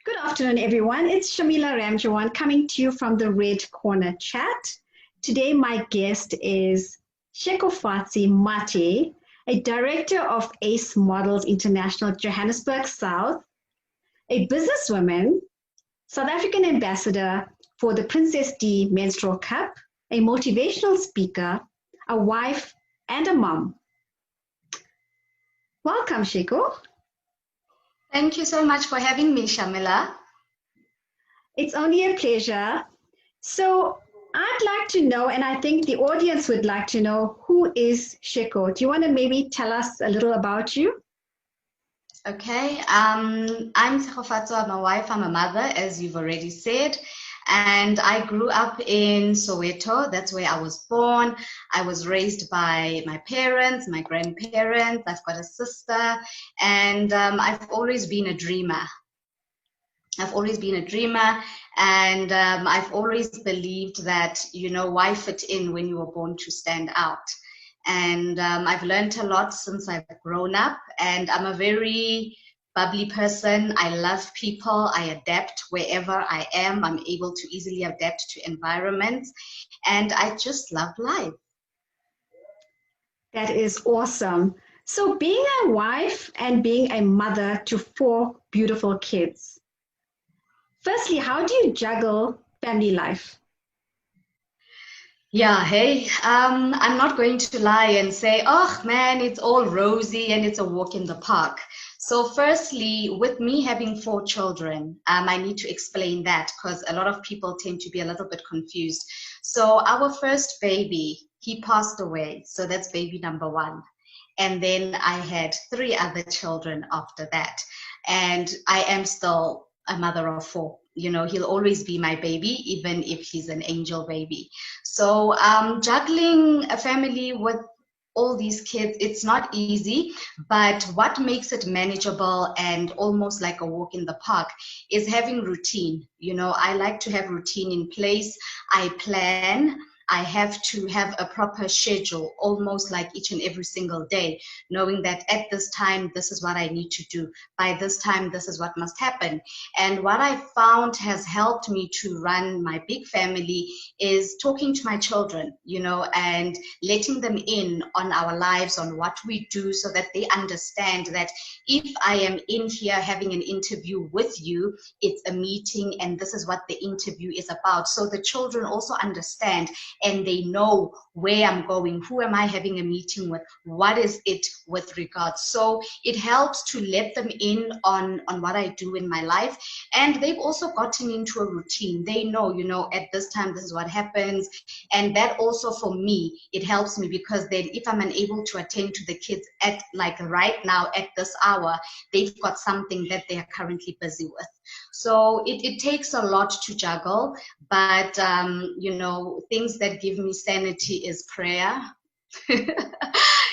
Good afternoon, everyone. It's Shamila Ramjawan coming to you from the Red Corner Chat. Today, my guest is Tshegofatso Mathe, a director of Ace Models International Johannesburg South, a businesswoman, South African ambassador for the PrincessD Menstrual Cup, a motivational speaker, a wife, and a mom. Welcome, Tshego. Thank you so much for having me, Shamila. It's only a pleasure. So I'd like to know, and I think the audience would like to know, who is Tshego? Do you want to maybe tell us a little about you? Okay, I'm Tshegofatso, I'm a wife, I'm a mother, as you've already said. And I grew up in Soweto. That's where I was born. I was raised by my parents, my grandparents. I've got a sister, and I've always been a dreamer. I've always been a dreamer, and I've always believed that, why fit in when you were born to stand out? And I've learned a lot since I've grown up, and I'm a very bubbly person. I love people. I adapt wherever I am. I'm able to easily adapt to environments, and I just love life. That is awesome. So being a wife and being a mother to 4 beautiful kids, firstly, how do you juggle family life? Yeah, hey, I'm not going to lie and say, oh man, it's all rosy and it's a walk in the park. So firstly, with me having 4 children, I need to explain that because a lot of people tend to be a little bit confused. So our first baby, he passed away. So that's baby number 1. And then I had 3 other children after that. And I am still a mother of 4. He'll always be my baby, even if he's an angel baby. So juggling a family with all these kids, it's not easy, but what makes it manageable and almost like a walk in the park is having routine. I like to have routine in place. I plan. I have to have a proper schedule, almost like each and every single day, knowing that at this time, this is what I need to do. By this time, this is what must happen. And what I found has helped me to run my big family is talking to my children, and letting them in on our lives, on what we do, so that they understand that if I am in here having an interview with you, it's a meeting and this is what the interview is about. So the children also understand and they know where I'm going, who am I having a meeting with, what is it with regards. So it helps to let them in on what I do in my life. And they've also gotten into a routine. They know, at this time, this is what happens. And that also for me, it helps me because then if I'm unable to attend to the kids at like right now at this hour, they've got something that they are currently busy with. So it takes a lot to juggle, but things that give me sanity is prayer.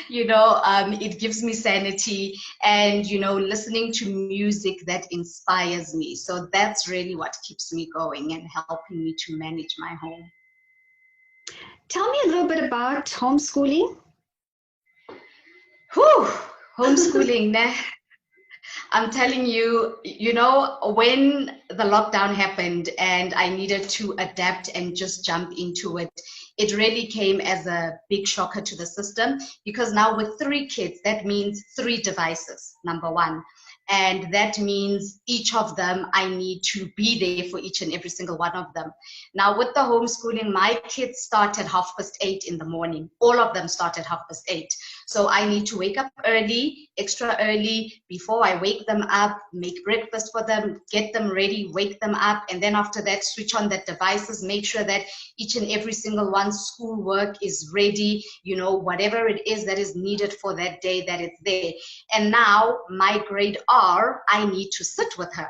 It gives me sanity and, listening to music that inspires me. So that's really what keeps me going and helping me to manage my home. Tell me a little bit about homeschooling. Homeschooling. I'm telling you, when the lockdown happened and I needed to adapt and just jump into it, it really came as a big shocker to the system because now with 3 kids, that means 3 devices, number 1. And that means each of them, I need to be there for each and every single one of them. Now with the homeschooling, my kids start at 8:30 in the morning. All of them start at 8:30. So I need to wake up early, extra early, before I wake them up, make breakfast for them, get them ready, wake them up. And then after that, switch on the devices, make sure that each and every single one's schoolwork is ready, whatever it is that is needed for that day, that it's there. And now my grade R, I need to sit with her,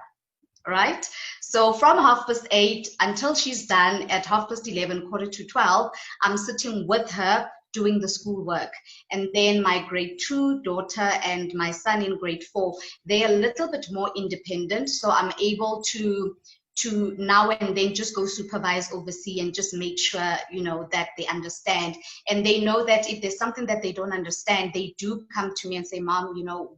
right? So from 8:30 until she's done at 11:30, 11:45, I'm sitting with her doing the schoolwork. And then my grade 2 daughter and my son in grade 4, they're a little bit more independent. So I'm able to now and then just go supervise, oversee, and just make sure, that they understand. And they know that if there's something that they don't understand, they do come to me and say, Mom,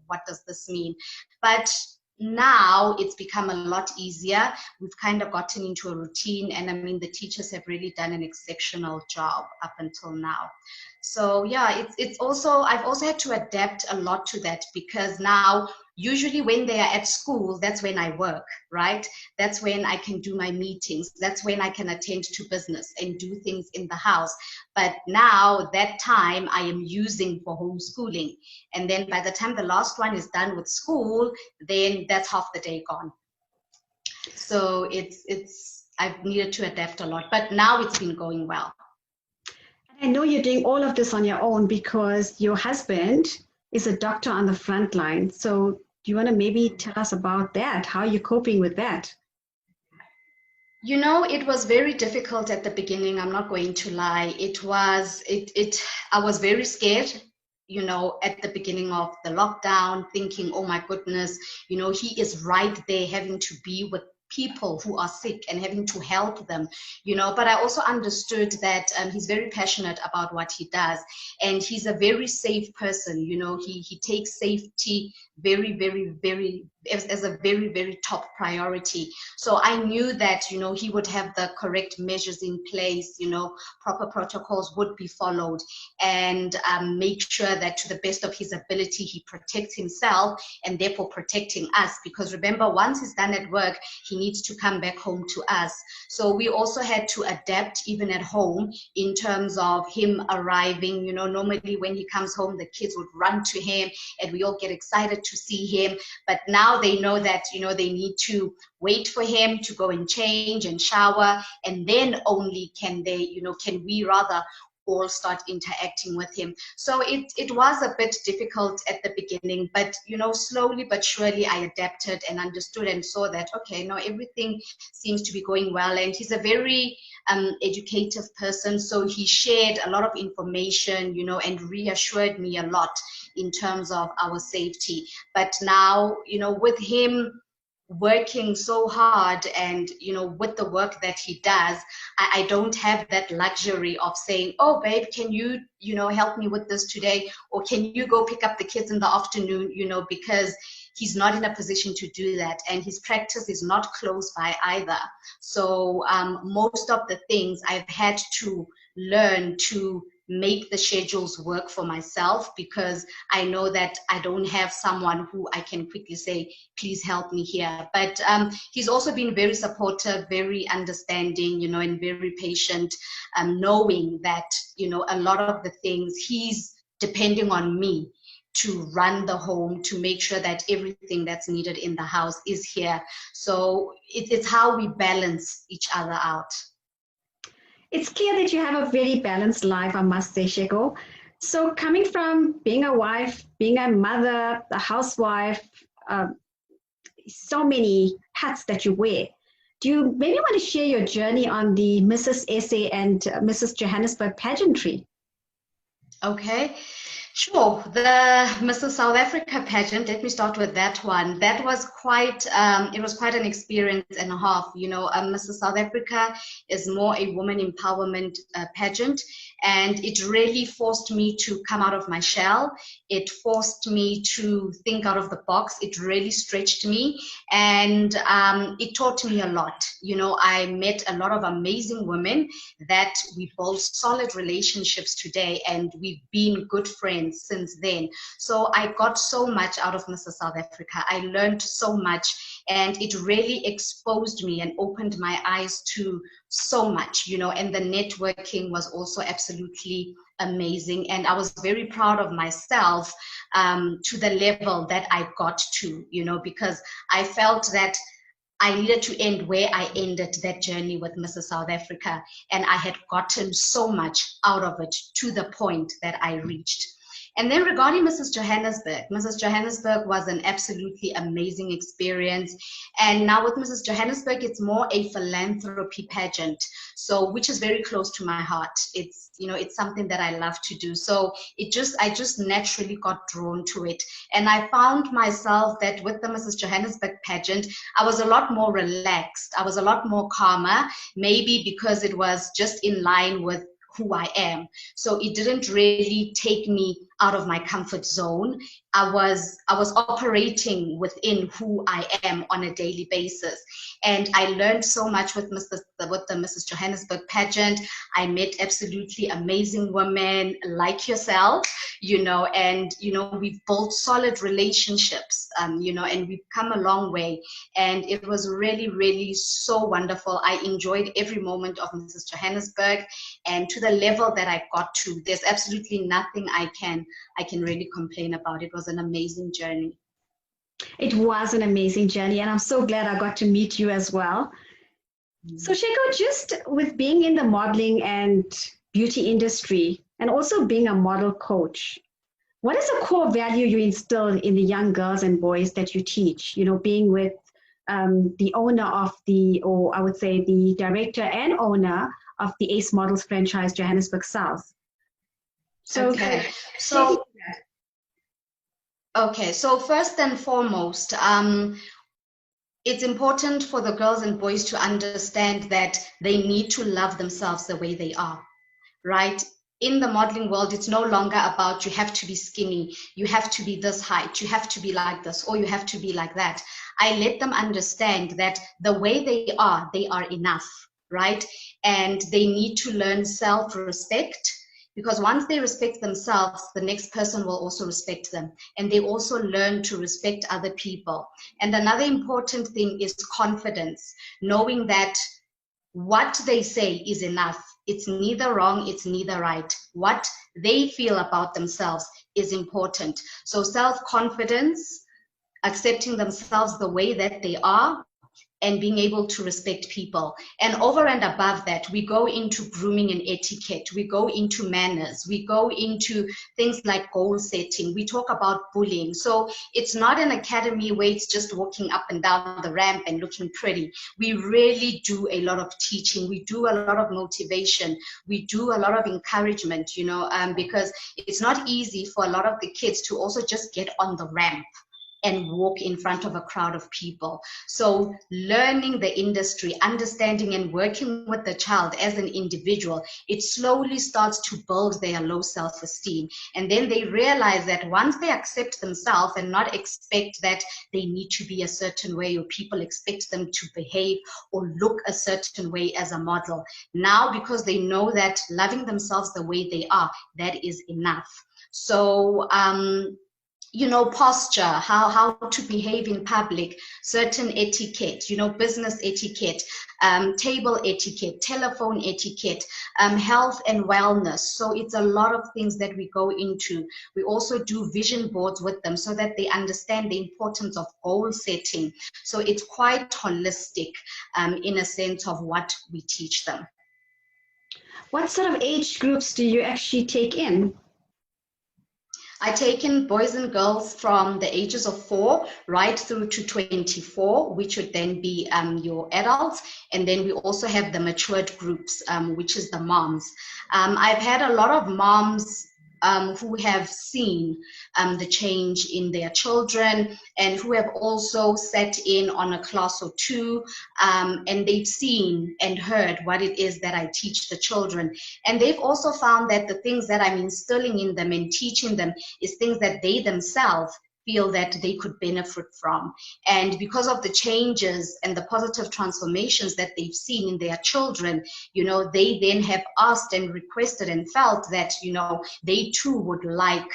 what does this mean? But now it's become a lot easier. We've kind of gotten into a routine, and I mean, the teachers have really done an exceptional job up until now. So yeah, it's also, I've also had to adapt a lot to that, because now usually when they are at school, that's when I work, right? That's when I can do my meetings. That's when I can attend to business and do things in the house. But now that time I am using for homeschooling. And then by the time the last one is done with school, then that's half the day gone. So I've needed to adapt a lot, but now it's been going well. I know you're doing all of this on your own because your husband is a doctor on the front line. So do you want to maybe tell us about that? How are you coping with that? You know, it was very difficult at the beginning. I'm not going to lie. I was very scared, you know, at the beginning of the lockdown, thinking, oh my goodness, you know, he is right there having to be with people who are sick and having to help them, you know. But I also understood that he's very passionate about what he does, and he's a very safe person, you know. He takes safety very, very, very as a very, very top priority. So I knew that, you know, he would have the correct measures in place, you know, proper protocols would be followed, and make sure that to the best of his ability he protects himself and therefore protecting us. Because remember, once he's done at work, he needs to come back home to us. So we also had to adapt even at home in terms of him arriving. You know, normally when he comes home, the kids would run to him and we all get excited to see him. But now they know that, you know, they need to wait for him to go and change and shower, and then only can they, you know, can we rather all start interacting with him. So it was a bit difficult at the beginning, but, you know, slowly but surely I adapted and understood and saw that, okay, no, everything seems to be going well. And he's a very educative person, so he shared a lot of information, you know, and reassured me a lot in terms of our safety. But now, you know, with him working so hard and, you know, with the work that he does, I don't have that luxury of saying, oh babe, can you, you know, help me with this today, or can you go pick up the kids in the afternoon, you know, because he's not in a position to do that, and his practice is not close by either. So most of the things I've had to learn to make the schedules work for myself, because I know that I don't have someone who I can quickly say, please help me here. But he's also been very supportive, very understanding, you know, and very patient, knowing that, you know, a lot of the things he's depending on me to run the home, to make sure that everything that's needed in the house is here. So it's how we balance each other out. It's clear that you have a very balanced life, I must say, Tshego. So coming from being a wife, being a mother, a housewife, so many hats that you wear, do you maybe want to share your journey on the Mrs. SA and Mrs. Johannesburg pageantry? Okay. Sure. The Mrs. South Africa pageant, let me start with that one. That was quite, it was quite an experience and a half. You know, Mrs. South Africa is more a woman empowerment pageant, and it really forced me to come out of my shell. It forced me to think out of the box. It really stretched me, and it taught me a lot. You know, I met a lot of amazing women that we built solid relationships today, and we've been good friends since then. So I got so much out of Mrs. South Africa. I learned so much, and it really exposed me and opened my eyes to so much, you know, and the networking was also absolutely amazing. And I was very proud of myself to the level that I got to, you know, because I felt that I needed to end where I ended that journey with Mrs. South Africa, and I had gotten so much out of it to the point that I reached. And then regarding Mrs. Johannesburg was an absolutely amazing experience. And now with Mrs. Johannesburg, it's more a philanthropy pageant, so which is very close to my heart. It's, you know, it's something that I love to do. So I just naturally got drawn to it. And I found myself that with the Mrs. Johannesburg pageant, I was a lot more relaxed. I was a lot more calmer, maybe because it was just in line with who I am. So it didn't really take me out of my comfort zone. I was operating within who I am on a daily basis. And I learned so much with the Mrs. Johannesburg pageant. I met absolutely amazing women like yourself, and, we've built solid relationships, and we've come a long way. And it was really, really so wonderful. I enjoyed every moment of Mrs. Johannesburg, and to the level that I got to, there's absolutely nothing I can really complain about. It was an amazing journey. It was an amazing journey, and I'm so glad I got to meet you as well. So Tshego, just with being in the modeling and beauty industry and also being a model coach, what is a core value you instill in the young girls and boys that you teach, being with the owner of or I would say the director and owner of the Ace Models franchise, Johannesburg South? So first and foremost, it's important for the girls and boys to understand that they need to love themselves the way they are, right? In the modeling world, it's no longer about you have to be skinny, you have to be this height, you have to be like this, or you have to be like that. I let them understand that the way they are enough, right? And they need to learn self-respect, because once they respect themselves, the next person will also respect them. And they also learn to respect other people. And another important thing is confidence, knowing that what they say is enough. It's neither wrong, it's neither right. What they feel about themselves is important. So self-confidence, accepting themselves the way that they are, and being able to respect people. And over and above that, we go into grooming and etiquette, we go into manners, we go into things like goal setting, we talk about bullying. So it's not an academy where it's just walking up and down the ramp and looking pretty. We really do a lot of teaching, we do a lot of motivation, we do a lot of encouragement, because it's not easy for a lot of the kids to also just get on the ramp and walk in front of a crowd of people. So learning the industry, understanding and working with the child as an individual, it slowly starts to build their low self-esteem. And then they realize that once they accept themselves and not expect that they need to be a certain way, or people expect them to behave or look a certain way as a model, now because they know that loving themselves the way they are, that is enough. So posture, how to behave in public, certain etiquette, business etiquette, table etiquette, telephone etiquette, health and wellness. So it's a lot of things that we go into. We also do vision boards with them so that they understand the importance of goal setting. So it's quite holistic in a sense of what we teach them. What sort of age groups do you actually take in? I take in boys and girls from the ages of 4 right through to 24, which would then be your adults. And then we also have the matured groups, which is the moms. I've had a lot of moms who have seen the change in their children, and who have also sat in on a class or two, and they've seen and heard what it is that I teach the children. And they've also found that the things that I'm instilling in them and teaching them is things that they themselves feel that they could benefit from. And because of the changes and the positive transformations that they've seen in their children, they then have asked and requested and felt that, they too would like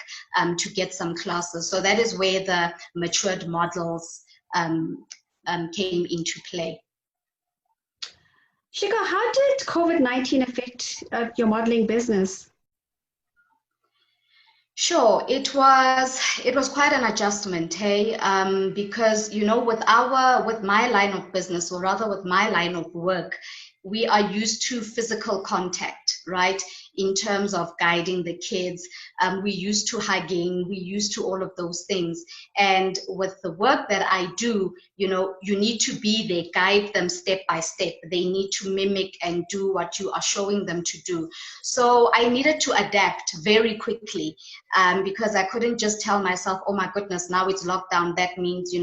to get some classes. So that is where the matured models came into play. Tshego, how did COVID-19 affect your modeling business? Sure, it was quite an adjustment, hey, because with my line of business, or rather with my line of work, we are used to physical contact, right? In terms of guiding the kids, we used to hugging, we used to all of those things. And with the work that I do, you need to be there, guide them step by step. They need to mimic and do what you are showing them to do. So I needed to adapt very quickly, because I couldn't just tell myself, oh my goodness, now it's lockdown. That means,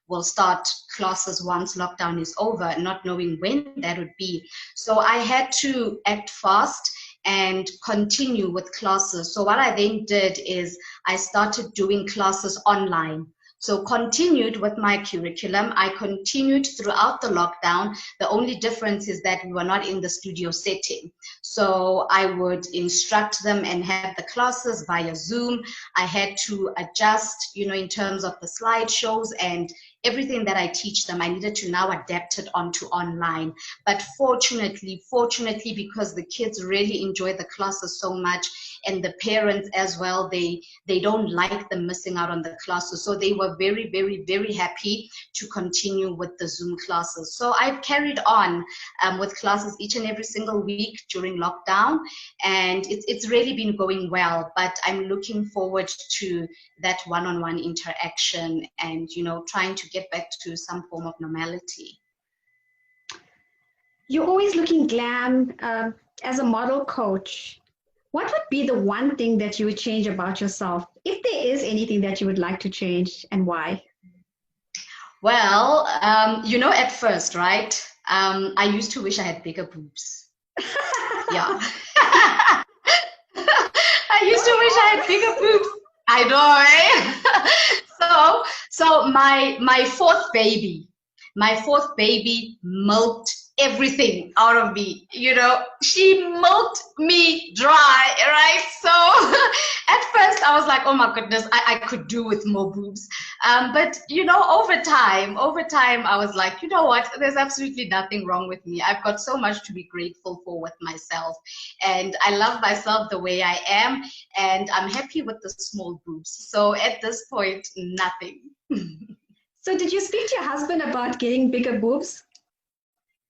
we'll start classes once lockdown is over, not knowing when that would be. So I had to act fast and continue with classes. So what I then did is I started doing classes online. So continued with my curriculum. I continued throughout the lockdown. The only difference is that we were not in the studio setting. So I would instruct them and have the classes via Zoom. I had to adjust, in terms of the slideshows and everything that I teach them. I needed to now adapt it onto online. But fortunately, because the kids really enjoy the classes so much, and the parents as well, they don't like them missing out on the classes. So they were very, very, very happy to continue with the Zoom classes. So I've carried on with classes each and every single week during lockdown, and it's really been going well. But I'm looking forward to that one-on-one interaction and, trying to get back to some form of normality. You're always looking glam as a model coach. What would be the one thing that you would change about yourself, if there is anything that you would like to change, and why? Well, at first, right, I used to wish I had bigger boobs. Yeah. I used to wish I had bigger boobs. I know, right? So my fourth baby milked everything out of me. She milked me dry, right? So at first I was like, oh my goodness, I could do with more boobs. But over time I was like, you know what, there's absolutely nothing wrong with me. I've got so much to be grateful for with myself, and I love myself the way I am, and I'm happy with the small boobs. So at this point, nothing. So did you speak to your husband about getting bigger boobs?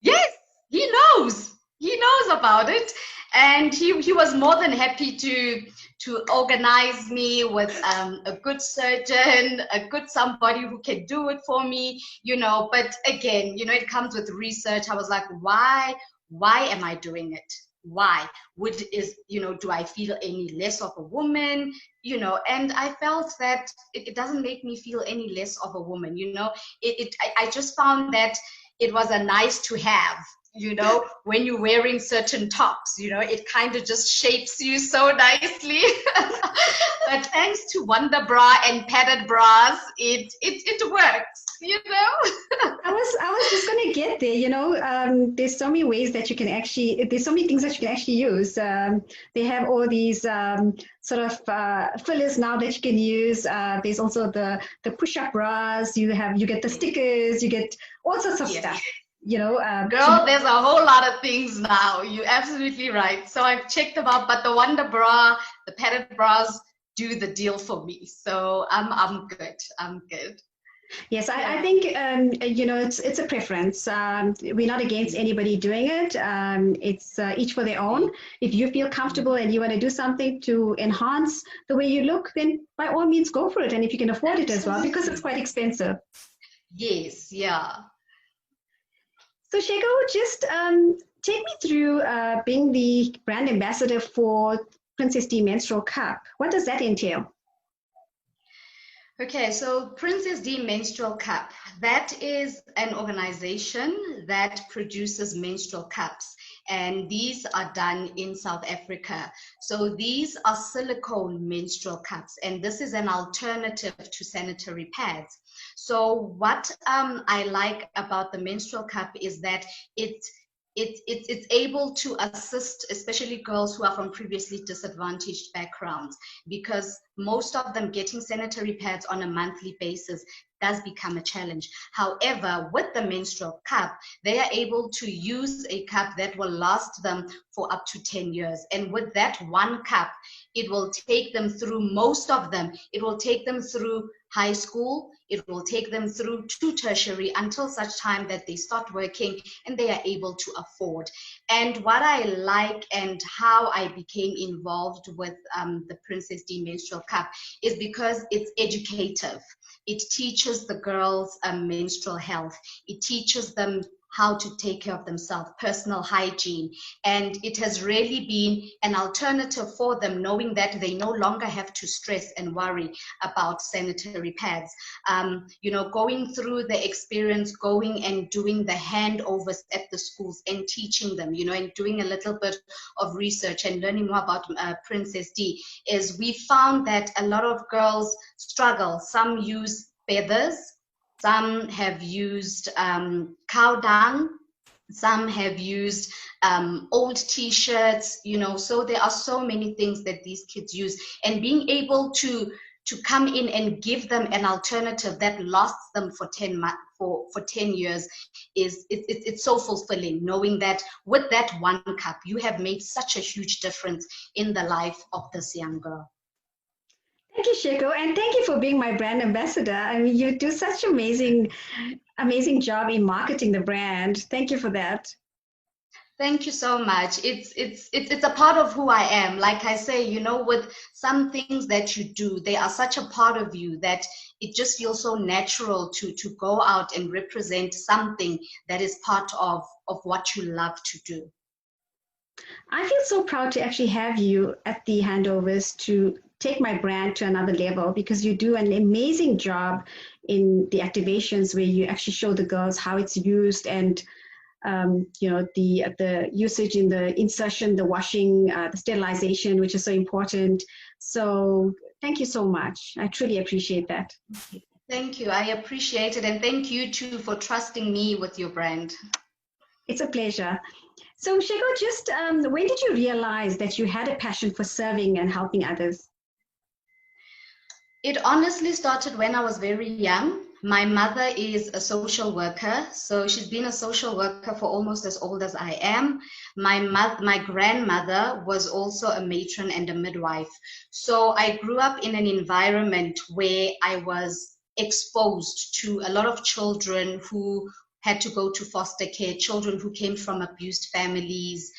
Yes, he knows. He knows about it, and he was more than happy to organize me with a good surgeon, somebody who can do it for me. But again, it comes with research. I was like, why am I doing it? Why do I feel any less of a woman? And I felt that it doesn't make me feel any less of a woman. I just found that it was a nice to have, when you're wearing certain tops, it kind of just shapes you so nicely. But thanks to Wonder Bra and padded bras, it works, I was just going to get there, there's so many ways that you can there's so many things that you can actually use. They have all these sort of fillers now that you can use. There's also the push-up bras, you get the stickers, you get all sorts of stuff. Girl, there's a whole lot of things now. You're absolutely right. So I've checked them out, but the Wonder Bra, the padded bras do the deal for me. So I'm good. I'm good. Yes, I think it's a preference. We're not against anybody doing it. It's each for their own. If you feel comfortable and you want to do something to enhance the way you look, then by all means go for it. And if you can afford it as well, because it's quite expensive. Yes, yeah. So Tshego, just take me through being the brand ambassador for PrincessD Menstrual Cup. What does that entail? Okay, so PrincessD Menstrual Cup, that is an organization that produces menstrual cups, and these are done in South Africa. So these are silicone menstrual cups, and this is an alternative to sanitary pads. So what I like about the menstrual cup is that it's able to assist, especially girls who are from previously disadvantaged backgrounds, because most of them getting sanitary pads on a monthly basis does become a challenge. However, with the menstrual cup, they are able to use a cup that will last them for up to 10 years. And with that one cup, it will take them through, most of them, it will take them through high school, it will take them through to tertiary, until such time that they start working and they are able to afford. And what I like and how I became involved with the PrincessD Menstrual Cup is because it's educative. It teaches the girls menstrual health. It teaches them how to take care of themselves, personal hygiene. And it has really been an alternative for them, knowing that they no longer have to stress and worry about sanitary pads. Going through the experience, going and doing the handovers at the schools and teaching them, and doing a little bit of research and learning more about PrincessD, is we found that a lot of girls struggle. Some use feathers, some have used cow dung, some have used old t-shirts, so there are so many things that these kids use, and being able to come in and give them an alternative that lasts them for 10 years it's so fulfilling, knowing that with that one cup you have made such a huge difference in the life of this young girl. Thank you, Tshego, and thank you for being my brand ambassador. I mean, you do such amazing job in marketing the brand. Thank you for that. Thank you so much. It's a part of who I am. Like I say, with some things that you do, they are such a part of you that it just feels so natural to go out and represent something that is part of what you love to do. I feel so proud to actually have you at the handovers to take my brand to another level, because you do an amazing job in the activations where you actually show the girls how it's used, and the usage in the insertion, the washing, the sterilization, which is so important. So thank you so much. I truly appreciate that. Thank you. I appreciate it. And thank you too for trusting me with your brand. It's a pleasure. So Tshego, just when did you realize that you had a passion for serving and helping others? It honestly started when I was very young. My mother is a social worker, so she's been a social worker for almost as old as I am. My grandmother was also a matron and a midwife. So I grew up in an environment where I was exposed to a lot of children who had to go to foster care, children who came from abused families.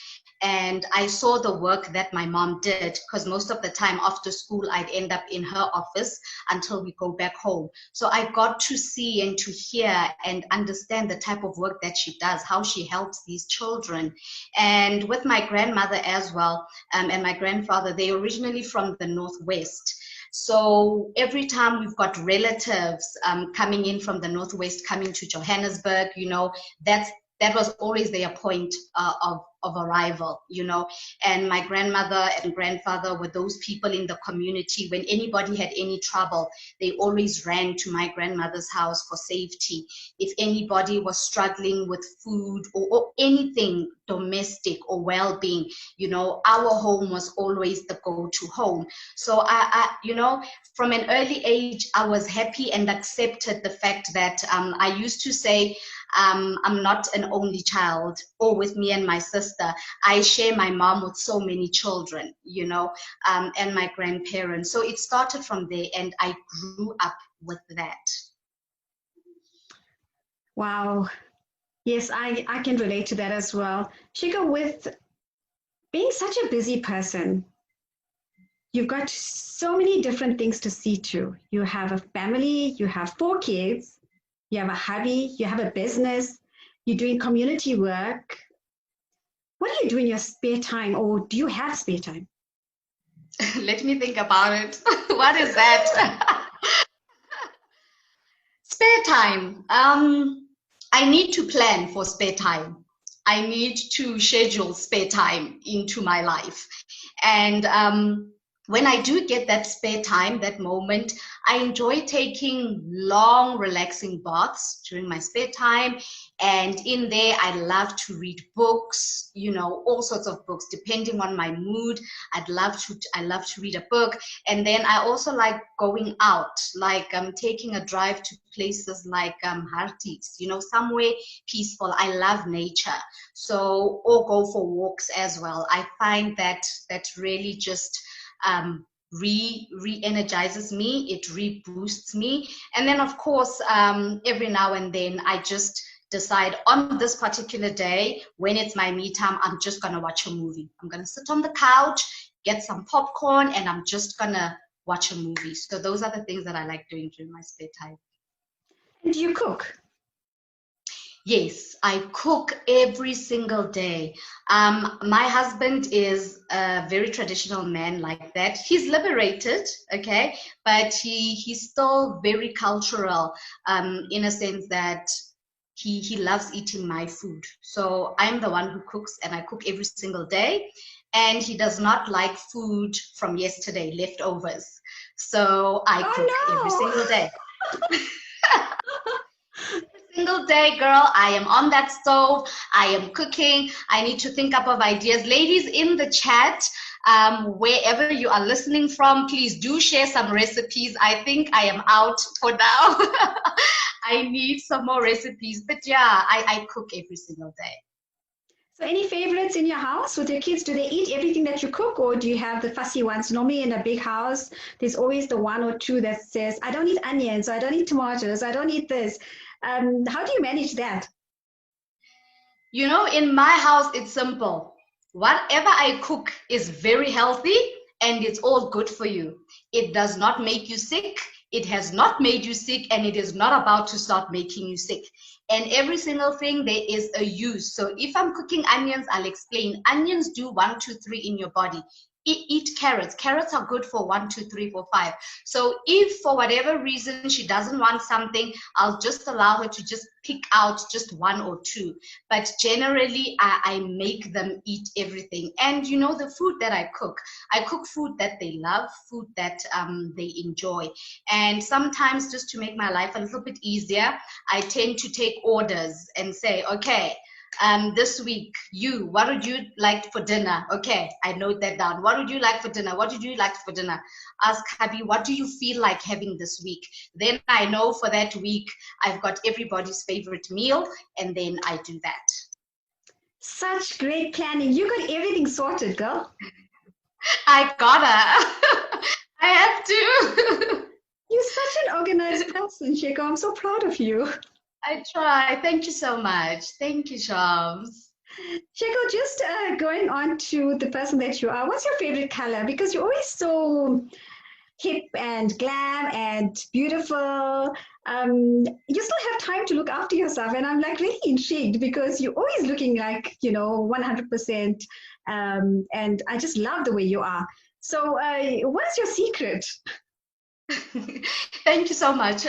And I saw the work that my mom did, because most of the time after school, I'd end up in her office until we go back home. So I got to see and to hear and understand the type of work that she does, how she helps these children. And with my grandmother as well, and my grandfather, they're originally from the Northwest. So every time we've got relatives coming in from the Northwest, coming to Johannesburg, that was always their point of arrival, and my grandmother and grandfather were those people in the community. When anybody had any trouble, they always ran to my grandmother's house for safety. If anybody was struggling with food or anything domestic or well-being, our home was always the go-to home. So I from an early age, I was happy and accepted the fact that I used to say, I'm not an only child, or with me and my sister. I share my mom with so many children, and my grandparents. So it started from there, and I grew up with that. Wow. Yes, I can relate to that as well. Tshego, with being such a busy person, you've got so many different things to see to. You have a family, you have 4 kids, you have a hobby, you have a business, you're doing community work. What do you do in your spare time, or do you have spare time? Let me think about it. What is that? Spare time. I need to plan for spare time. I need to schedule spare time into my life. And when I do get that spare time, that moment, I enjoy taking long, relaxing baths during my spare time. And in there, I love to read books, all sorts of books, depending on my mood. I love to read a book. And then I also like going out, like taking a drive to places like Harties, somewhere peaceful. I love nature. So, or go for walks as well. I find that really just re-energizes me, it reboosts me. And then of course, every now and then I just decide on this particular day, when it's my me time, I'm just gonna watch a movie. I'm gonna sit on the couch, get some popcorn, and I'm just gonna watch a movie. So those are the things that I like doing during my spare time. And do you cook? Yes, I cook every single day. My husband is a very traditional man like that. He's liberated, okay, but he's still very cultural, in a sense that he loves eating my food. So I'm the one who cooks, and I cook every single day. And he does not like food from yesterday, leftovers. So I cook every single Oh day. Single day, girl, I am on that stove. I am cooking. I need to think up of ideas. Ladies in the chat, wherever you are listening from, please do share some recipes. I think I am out for now. I need some more recipes. But yeah, I cook every single day. So any favorites in your house with your kids? Do they eat everything that you cook, or do you have the fussy ones? Normally in a big house, there's always the one or two that says, I don't eat onions, I don't eat tomatoes, I don't eat this. How do you manage that? You know, in my house, it's simple. Whatever I cook is very healthy and it's all good for you. It does not make you sick. It has not made you sick, and it is not about to start making you sick. And every single thing, there is a use. So if I'm cooking onions, I'll explain. Onions do 1, 2, 3 in your body. Eat carrots. Carrots are good for 1, 2, 3, 4, 5. So if for whatever reason she doesn't want something, I'll just allow her to just pick out just 1 or 2. But generally, I make them eat everything. And you know, the food that I cook food that they love, food that they enjoy. And sometimes, just to make my life a little bit easier, I tend to take orders and say, okay, this week, what would you like for dinner? Okay, I note that down. What would you like for dinner? What did you like for dinner? Ask Habi, what do you feel like having this week? Then I know for that week, I've got everybody's favorite meal, and then I do that. Such great planning. You got everything sorted, girl. I gotta. I have to. You're such an organized person, Tshego. I'm so proud of you. I try. Thank you so much. Thank you, Shams. Tshego, just going on to the person that you are, what's your favorite color? Because you're always so hip and glam and beautiful. You still have time to look after yourself. And I'm like really intrigued because you're always looking like, 100%. And I just love the way you are. So what is your secret? Thank you so much.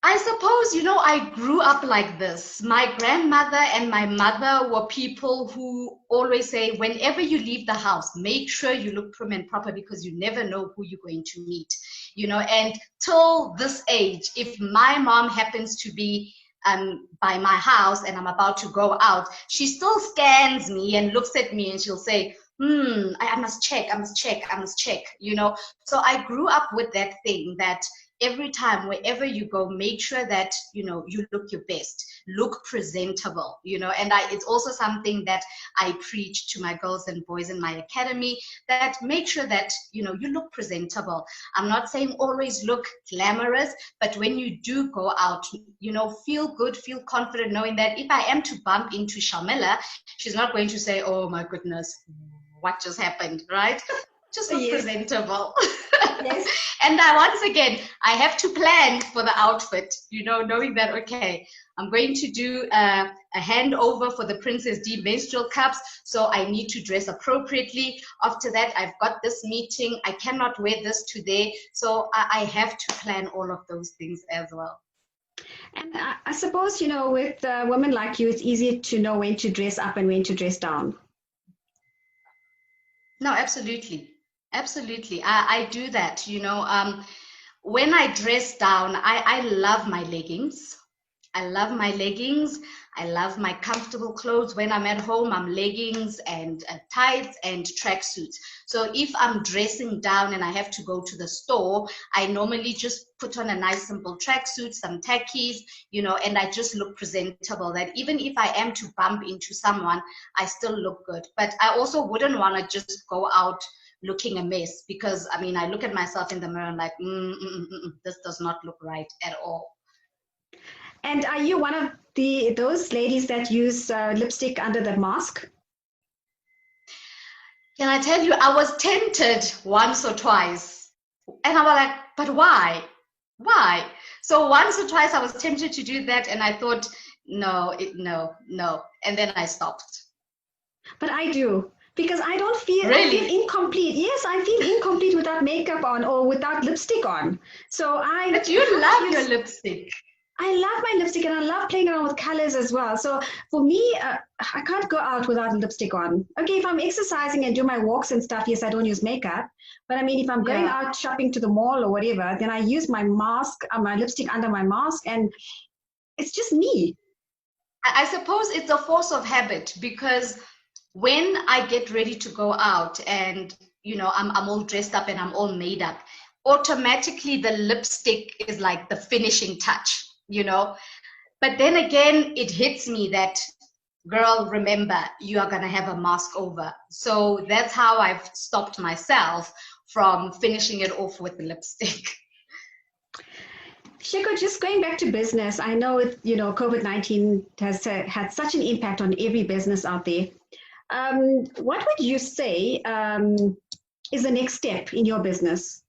I suppose, I grew up like this. My grandmother and my mother were people who always say, whenever you leave the house, make sure you look prim and proper because you never know who you're going to meet, and till this age, if my mom happens to be by my house and I'm about to go out, she still scans me and looks at me and she'll say, I must check. So I grew up with that thing that every time, wherever you go, make sure that, you look your best, look presentable, and it's also something that I preach to my girls and boys in my academy, that make sure that, you look presentable. I'm not saying always look glamorous, but when you do go out, feel good, feel confident, knowing that if I am to bump into Shamila, she's not going to say, oh my goodness, what just happened, right? Just look presentable. Yes. And once again, I have to plan for the outfit, knowing that, okay, I'm going to do a handover for the PrincessD Menstrual Cups, so I need to dress appropriately. After that, I've got this meeting. I cannot wear this today, so I have to plan all of those things as well. And I suppose, with women like you, it's easy to know when to dress up and when to dress down. No, absolutely. Absolutely. I do that, when I dress down, I love my leggings. I love my leggings. I love my comfortable clothes. When I'm at home, I'm leggings and tights and tracksuits. So if I'm dressing down and I have to go to the store, I normally just put on a nice simple tracksuit, some tackies, and I just look presentable, that even if I am to bump into someone, I still look good. But I also wouldn't want to just go out looking a mess, because I look at myself in the mirror and like, this does not look right at all. And are you one of those ladies that use lipstick under the mask? Can I tell you, I was tempted once or twice, and I was like, but why? So once or twice I was tempted to do that, and I thought, no, no. And then I stopped. But I do, because I don't feel, Really? I feel incomplete. Yes, I feel incomplete without makeup on or without lipstick on. So But you love your lipstick. I love my lipstick and I love playing around with colors as well. So for me, I can't go out without lipstick on. Okay, if I'm exercising and do my walks and stuff, yes, I don't use makeup. But I mean, if I'm going out shopping to the mall or whatever, then I use my mask, my lipstick under my mask, and it's just me. I suppose it's a force of habit, because when I get ready to go out and, you know, I'm all dressed up and I'm all made up, automatically the lipstick is like the finishing touch, you know. But then again, it hits me that, girl, remember, you are going to have a mask over. So that's how I've stopped myself from finishing it off with the lipstick. Tshego, just going back to business, I know COVID-19 has had such an impact on every business out there. What would you say is the next step in your business?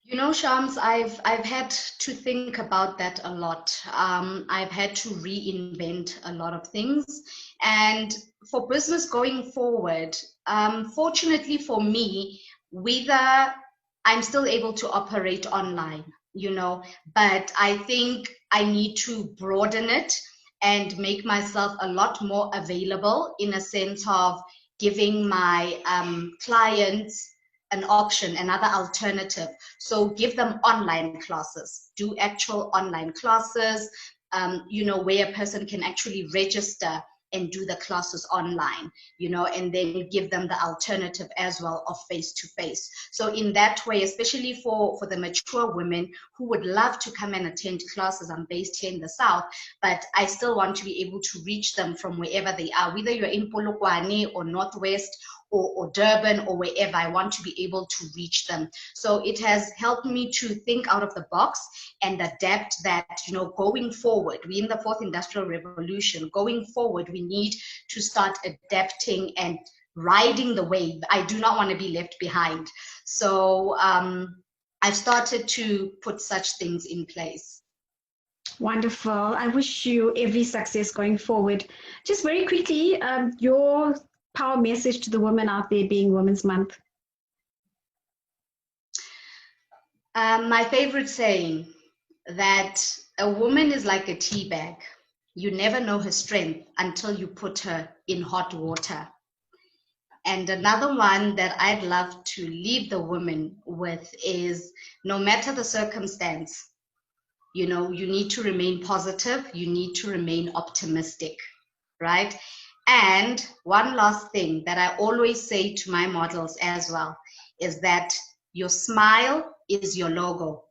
You know, Shams, I've had to think about that a lot. I've had to reinvent a lot of things. And for business going forward, fortunately for me, whether I'm still able to operate online, you know, but I think I need to broaden it and make myself a lot more available, in a sense of giving my clients an option, another alternative. So give them online classes, do actual online classes, you know, where a person can actually register and do the classes online, you know, and then give them the alternative as well of face-to-face. So in that way, especially for the mature women who would love to come and attend classes, I'm based here in the South, but I still want to be able to reach them from wherever they are, whether you're in Polokwane or Northwest or Durban or wherever. I want to be able to reach them. So it has helped me to think out of the box and adapt that, you know, going forward, we're in the fourth industrial revolution. Going forward, we need to start adapting and riding the wave. I do not want to be left behind. So I've started to put such things in place. Wonderful. I wish you every success going forward. Just very quickly, your power message to the women out there, being Women's Month. My favorite saying, that a woman is like a tea bag. You never know her strength until you put her in hot water. And another one that I'd love to leave the women with is, no matter the circumstance, you know, you need to remain positive, you need to remain optimistic, right? And one last thing that I always say to my models as well is that your smile is your logo.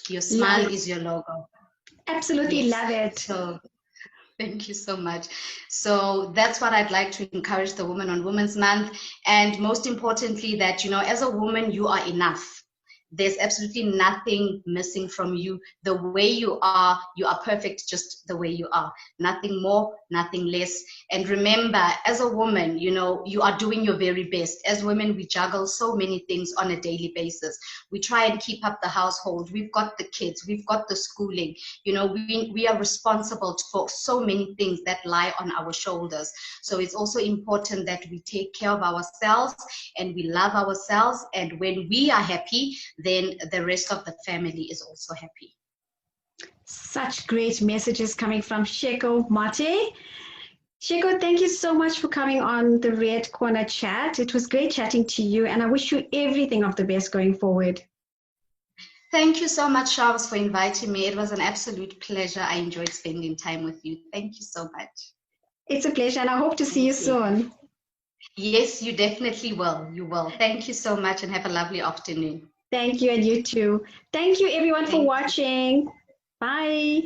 Your smile is your logo. Absolutely. Yes. Love it. So thank you so much. So that's what I'd like to encourage the women on Women's Month. And most importantly, that, you know, as a woman, you are enough. There's absolutely nothing missing from you. The way you are perfect just the way you are. Nothing more, nothing less. And remember, as a woman, you know, you are doing your very best. As women, we juggle so many things on a daily basis. We try and keep up the household. We've got the kids. We've got the schooling. You know, we are responsible for so many things that lie on our shoulders. So it's also important that we take care of ourselves and we love ourselves. And when we are happy, then the rest of the family is also happy. Such great messages coming from Tshego Mathe. Tshego, thank you so much for coming on the Red Corner Chat. It was great chatting to you, and I wish you everything of the best going forward. Thank you so much, Charles, for inviting me. It was an absolute pleasure. I enjoyed spending time with you. Thank you so much. It's a pleasure, and I hope to see you soon. Yes, you definitely will. You will. Thank you so much, and have a lovely afternoon. Thank you, and you too. Thank you, everyone, for watching. Bye.